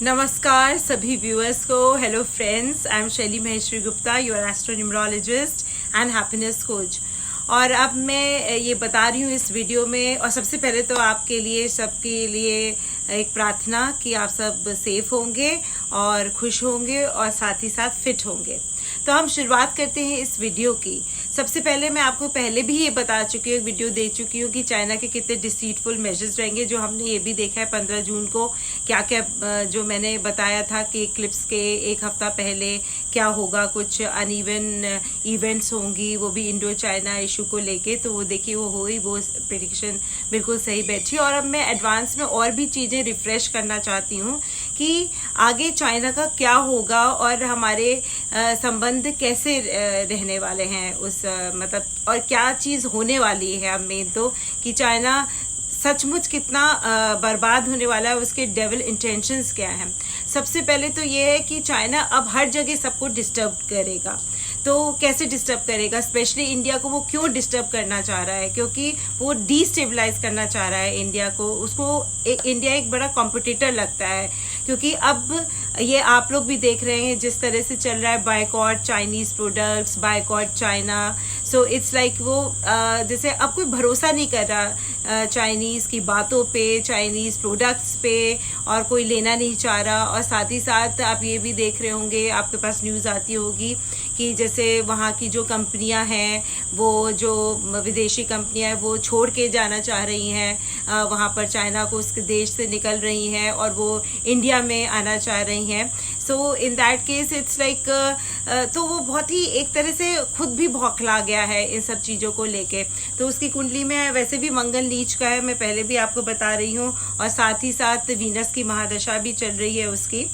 नमस्कार सभी व्यूअर्स को। Hello friends, I am Shaily Maheshwari Gupta, your astronumerologist and happiness coach. और अब मैं ये बता रही हूँ इस वीडियो में, और सबसे पहले तो आपके लिए सबके लिए एक प्रार्थना कि आप सब सेफ होंगे और खुश होंगे और साथ ही साथ फिट होंगे। तो हम शुरुआत करते हैं इस वीडियो की। सबसे पहले मैं आपको पहले भी ये बता चुकी हूँ, वीडियो दे चुकी हूँ कि चाइना के कितने डिसीटफुल मेजर्स रहेंगे, जो हमने ये भी देखा है 15 जून को। क्या क्या जो मैंने बताया था कि इक्लिप्स के एक हफ्ता पहले क्या होगा, कुछ अनइवन इवेंट्स होंगी, वो भी इंडो चाइना इशू को लेके। तो वो देखिए वो हुई, वो प्रेडिक्शन बिल्कुल सही बैठी। और अब मैं एडवांस में और भी चीज़ें रिफ्रेश करना चाहती हूँ कि आगे चाइना का क्या होगा और हमारे संबंध कैसे रहने वाले हैं उस मतलब, और क्या चीज़ होने वाली है। अब मेन तो कि चाइना सचमुच कितना बर्बाद होने वाला है, उसके डेविल इंटेंशंस क्या हैं। सबसे पहले तो ये है कि चाइना अब हर जगह सबको डिस्टर्ब करेगा। तो कैसे डिस्टर्ब करेगा, स्पेशली इंडिया को वो क्यों डिस्टर्ब करना चाह रहा है? क्योंकि वो डिस्टेबलाइज करना चाह रहा है इंडिया को। उसको इंडिया एक बड़ा कॉम्पिटिटर लगता है, क्योंकि अब ये आप लोग भी देख रहे हैं जिस तरह से चल रहा है boycott Chinese products, boycott China. So it's like वो जैसे अब कोई भरोसा नहीं कर रहा चाइनीज की बातों पे, चाइनीज प्रोडक्ट्स पे, और कोई लेना नहीं चाह रहा। और साथ ही साथ आप ये भी देख रहे होंगे, आपके पास न्यूज़ आती होगी कि जैसे वहाँ की जो कंपनियां हैं, वो जो विदेशी कंपनियां हैं, वो छोड़ के जाना चाह रही हैं वहाँ पर, चाइना को, उसके देश से निकल रही हैं और वो इंडिया में आना चाह रही हैं। So in that case it's like तो वो बहुत ही एक तरह से खुद भी बौखला गया है इन सब चीज़ों को लेके। तो उसकी कुंडली में वैसे भी मंगल नीच का है, मैं पहले भी आपको बता रही हूँ, और साथ ही साथ वीनस की महादशा भी चल रही है उसकी।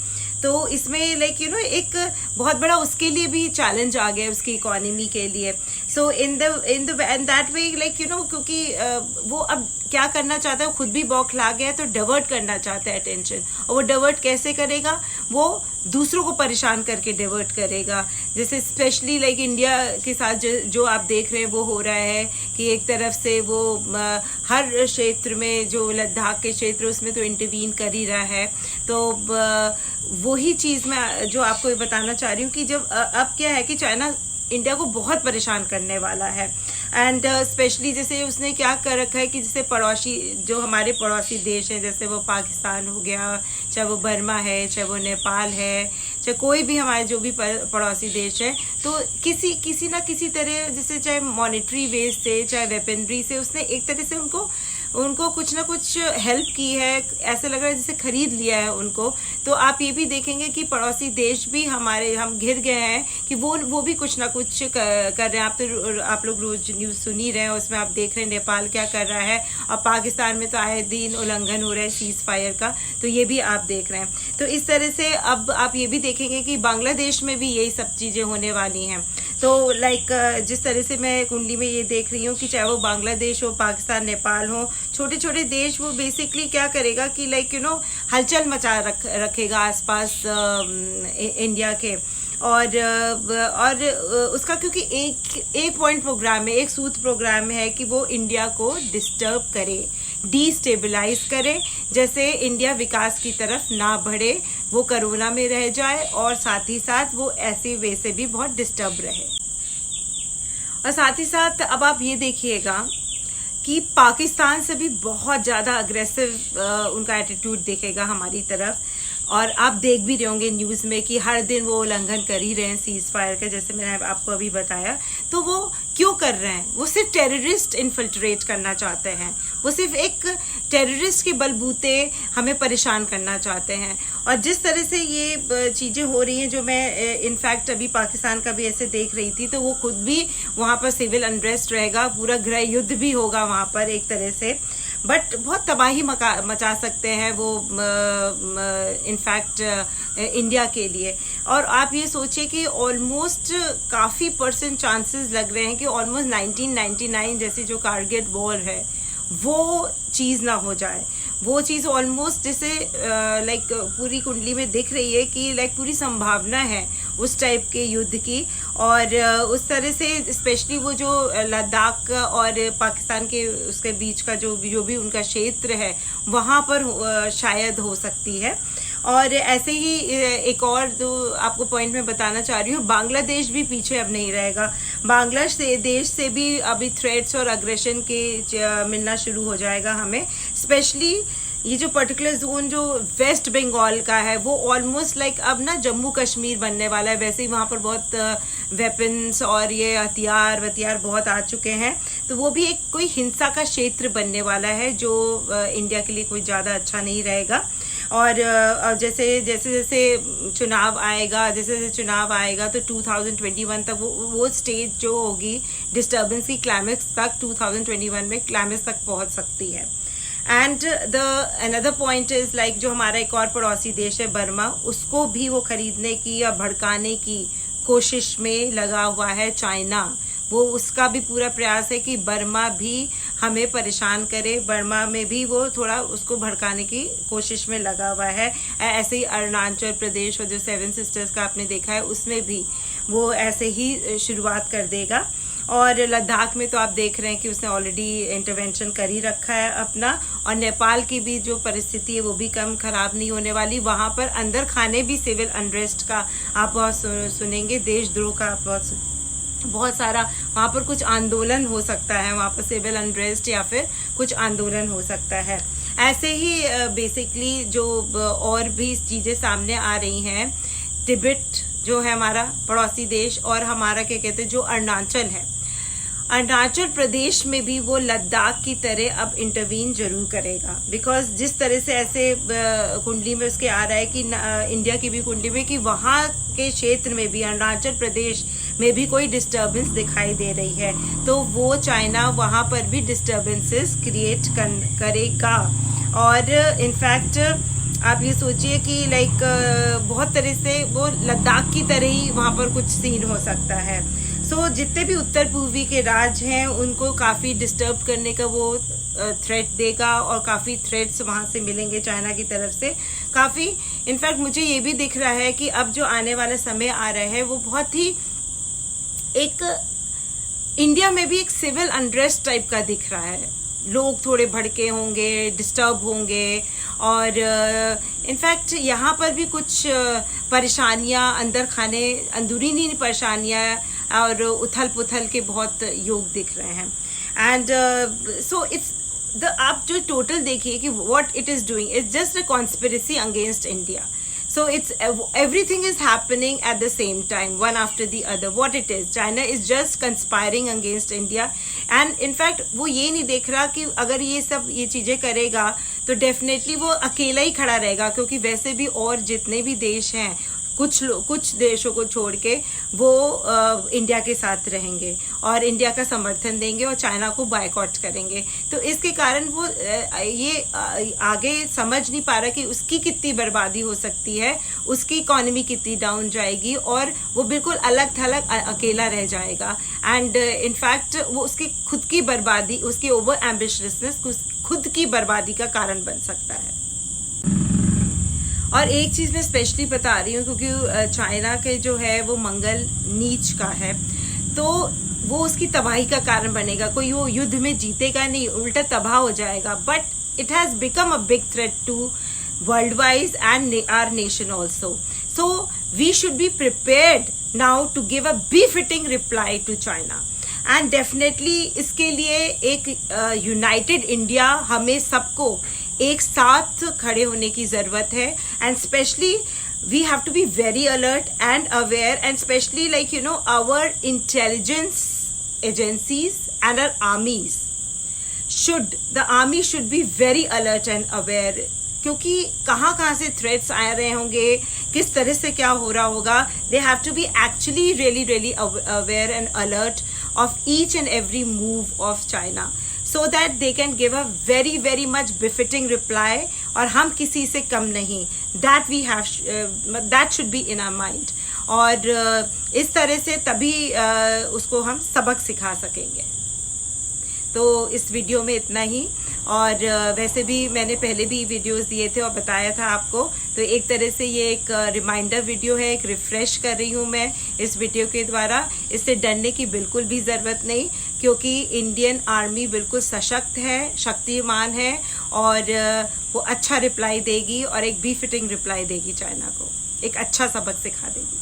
तो इसमें लाइक एक बहुत बड़ा उसके लिए भी चैलेंज आ गया उसकी इकोनॉमी के लिए। सो इन दैट वे लाइक क्योंकि वो अब क्या करना चाहता है, खुद भी बौखला गया है, तो डाइवर्ट करना चाहता है अटेंशन। और वो डाइवर्ट कैसे करेगा? वो दूसरों को परेशान करके डाइवर्ट करेगा। जैसे स्पेशली लाइक इंडिया के साथ जो आप देख रहे हैं वो हो रहा है कि एक तरफ से वो हर क्षेत्र में, जो लद्दाख के क्षेत्र उसमें तो इंटरवीन कर ही रहा है। तो वही चीज़ मैं जो आपको बताना चाह रही हूँ कि जब अब क्या है कि चाइना इंडिया को बहुत परेशान करने वाला है। एंड स्पेशली जैसे उसने क्या कर रखा है कि जैसे पड़ोसी, जो हमारे पड़ोसी देश हैं, जैसे वो पाकिस्तान हो गया, चाहे वो बर्मा है, चाहे वो नेपाल है, चाहे कोई भी हमारे जो भी पड़ोसी देश है, तो किसी ना किसी तरह, जैसे चाहे मॉनेटरी बेस से, चाहे वेपनरी से, उसने एक तरह से उनको कुछ ना कुछ हेल्प की है। ऐसे लग रहा है जैसे खरीद लिया है उनको। तो आप ये भी देखेंगे कि पड़ोसी देश भी हम घिर गए हैं कि वो भी कुछ ना कुछ कर रहे हैं। आप लोग रोज न्यूज़ सुन ही रहे हैं, उसमें आप देख रहे हैं नेपाल क्या कर रहा है, और पाकिस्तान में तो आए दिन उल्लंघन हो रहा है सीज फायर का, तो ये भी आप देख रहे हैं। तो इस तरह से अब आप ये भी देखेंगे कि बांग्लादेश में भी यही सब चीज़ें होने वाली हैं। तो लाइक जिस तरह से मैं कुंडली में ये देख रही हूँ कि चाहे वो बांग्लादेश हो, पाकिस्तान, नेपाल हो, छोटे छोटे देश, वो बेसिकली क्या करेगा कि लाइक हलचल मचा रखेगा आसपास इंडिया के। और उसका क्योंकि एक पॉइंट प्रोग्राम है, एक सूत्र प्रोग्राम है कि वो इंडिया को डिस्टर्ब करे, डिस्टेबलाइज करे, जैसे इंडिया विकास की तरफ ना बढ़े, वो कोरोना में रह जाए, और साथ ही साथ वो ऐसे वे से भी बहुत डिस्टर्ब रहे। और साथ ही साथ अब आप ये देखिएगा कि पाकिस्तान से भी बहुत ज़्यादा अग्रेसिव उनका एटीट्यूड दिखेगा हमारी तरफ। और आप देख भी रहे होंगे न्यूज़ में कि हर दिन वो उल्लंघन कर ही रहे हैं सीज फायर का, जैसे मैंने आपको अभी बताया। तो वो क्यों कर रहे हैं? वो सिर्फ टेररिस्ट इन्फिल्ट्रेट करना चाहते हैं, वो सिर्फ एक टेररिस्ट के बलबूते हमें परेशान करना चाहते हैं। और जिस तरह से ये चीज़ें हो रही हैं, जो मैं इनफैक्ट अभी पाकिस्तान का भी ऐसे देख रही थी, तो वो खुद भी वहाँ पर सिविल अनरेस्ट रहेगा, पूरा गृह युद्ध भी होगा वहाँ पर एक तरह से। बट बहुत तबाही मचा सकते हैं वो इनफैक्ट इंडिया के लिए। और आप ये सोचिए कि ऑलमोस्ट काफ़ी % चांसेस लग रहे हैं कि ऑलमोस्ट 1999 जैसी जो कारगिल वॉर है वो चीज़ ना हो जाए। वो चीज़ ऑलमोस्ट जैसे लाइक पूरी कुंडली में दिख रही है कि लाइक पूरी संभावना है उस टाइप के युद्ध की। और उस तरह से स्पेशली वो जो लद्दाख और पाकिस्तान के उसके बीच का जो भी उनका क्षेत्र है वहाँ पर शायद हो सकती है। और ऐसे ही एक और जो आपको पॉइंट मैं बताना चाह रही हूँ, बांग्लादेश भी पीछे अब नहीं रहेगा। बांग्लादेश से भी अभी थ्रेट्स और अग्रेशन के मिलना शुरू हो जाएगा हमें। स्पेशली ये जो पर्टिकुलर जोन जो वेस्ट बंगाल का है वो ऑलमोस्ट लाइक अब ना जम्मू कश्मीर बनने वाला है। वैसे ही वहाँ पर बहुत वेपन्स और ये हथियार बहुत आ चुके हैं, तो वो भी एक कोई हिंसा का क्षेत्र बनने वाला है जो इंडिया के लिए कोई ज़्यादा अच्छा नहीं रहेगा। और जैसे जैसे चुनाव आएगा तो 2021 तक वो स्टेज जो होगी डिस्टर्बेंस की क्लाइमेक्स तक 2021 में क्लाइमेक्स तक पहुंच सकती है। And another point is like जो हमारा एक और पड़ोसी देश है बर्मा, उसको भी वो खरीदने की या भड़काने की कोशिश में लगा हुआ है चाइना। वो उसका भी पूरा प्रयास है कि बर्मा भी हमें परेशान करे, बर्मा में भी वो थोड़ा उसको भड़काने की कोशिश में लगा हुआ है। ऐसे ही अरुणाचल प्रदेश और जो 7 सिस्टर्स का आपने देखा है उसमें भी वो ऐसे ही शुरुआत कर देगा। और लद्दाख में तो आप देख रहे हैं कि उसने ऑलरेडी इंटरवेंशन कर ही रखा है अपना। और नेपाल की भी जो परिस्थिति है वो भी कम खराब नहीं होने वाली। वहाँ पर अंदर खाने भी सिविल अनरेस्ट का आप बहुत सुनेंगे, देशद्रोह का आप बहुत सारा वहाँ पर कुछ आंदोलन हो सकता है, वहाँ पर सिविल अनरेस्ट या फिर कुछ आंदोलन हो सकता है। ऐसे ही बेसिकली जो और भी चीज़ें सामने आ रही हैं, तिब्बत जो है हमारा पड़ोसी देश, और हमारा क्या कहते हैं जो अरुणाचल है, अरुणाचल प्रदेश में भी वो लद्दाख की तरह अब इंटरवीन जरूर करेगा। बिकॉज जिस तरह से ऐसे कुंडली में उसके आ रहा है कि इंडिया की भी कुंडली में कि वहाँ के क्षेत्र में भी अरुणाचल प्रदेश में भी कोई डिस्टर्बेंस दिखाई दे रही है, तो वो चाइना वहाँ पर भी डिस्टर्बेंसेस क्रिएट करेगा। और इनफैक्ट आप ये सोचिए कि लाइक बहुत तरह से वो लद्दाख की तरह ही वहाँ पर कुछ सीन हो सकता है। सो जितने भी उत्तर पूर्वी के राज्य हैं उनको काफ़ी डिस्टर्ब करने का वो थ्रेट देगा, और काफ़ी थ्रेट्स वहाँ से मिलेंगे चाइना की तरफ से काफ़ी। इनफैक्ट मुझे ये भी दिख रहा है कि अब जो आने वाला समय आ रहा है वो बहुत ही एक इंडिया में भी एक सिविल अनरेस्ट टाइप का दिख रहा है। लोग थोड़े भड़के होंगे, डिस्टर्ब होंगे, और इनफैक्ट यहाँ पर भी कुछ परेशानियाँ अंदरूनी परेशानियाँ और उथल पुथल के बहुत योग दिख रहे हैं। एंड सो इट्स आप जो टोटल देखिए कि what it is doing, it's just a conspiracy against India. So it's everything is happening at the same time, one after the other. What it is, China is just conspiring against India, and in fact वो ये नहीं देख रहा कि अगर ये चीजें करेगा तो डेफिनेटली वो अकेला ही खड़ा रहेगा, क्योंकि वैसे भी और जितने भी देश हैं कुछ देशों को छोड़ के वो इंडिया के साथ रहेंगे और इंडिया का समर्थन देंगे और चाइना को बायकॉट करेंगे। तो इसके कारण वो ये आगे समझ नहीं पा रहा कि उसकी कितनी बर्बादी हो सकती है, उसकी इकोनॉमी कितनी डाउन जाएगी और वो बिल्कुल अलग थलग अकेला रह जाएगा। एंड इनफैक्ट वो उसकी खुद की बर्बादी, उसकी ओवर एम्बिशियसनेस खुद की बर्बादी का कारण बन सकता है। और एक चीज़ मैं स्पेशली बता रही हूँ क्योंकि चाइना के जो है वो मंगल नीच का है, तो वो उसकी तबाही का कारण बनेगा। कोई वो युद्ध में जीतेगा नहीं, उल्टा तबाह हो जाएगा। But it has become a big threat to world wise and our nation also. So we should be prepared now to give a befitting reply to China. And definitely इसके लिए एक यूनाइटेड इंडिया, हमें सबको एक साथ खड़े होने की जरूरत है। And specially we have to be very alert and aware, and specially like you know our intelligence agencies and our armies the army should be very alert and aware, क्योंकि कहाँ से थ्रेट्स आ रहे होंगे, किस तरह से क्या हो रहा होगा। They have to be actually really aware and alert of each and every move of China, so that they can give a very much befitting reply, और हम किसी से कम नहीं, that should be in our mind। और इस तरह से तभी उसको हम सबक सिखा सकेंगे। तो इस वीडियो में इतना ही। और वैसे भी मैंने पहले भी वीडियोस दिए थे और बताया था आपको, तो एक तरह से ये एक रिमाइंडर वीडियो है, एक रिफ्रेश कर रही हूँ मैं इस वीडियो के द्वारा। इससे डरने की बिल्कुल भी ज़रूरत नहीं, क्योंकि इंडियन आर्मी बिल्कुल सशक्त है, शक्तिमान है, और वो अच्छा रिप्लाई देगी और एक बी फिटिंग रिप्लाई देगी चाइना को, एक अच्छा सबक सिखा देगी।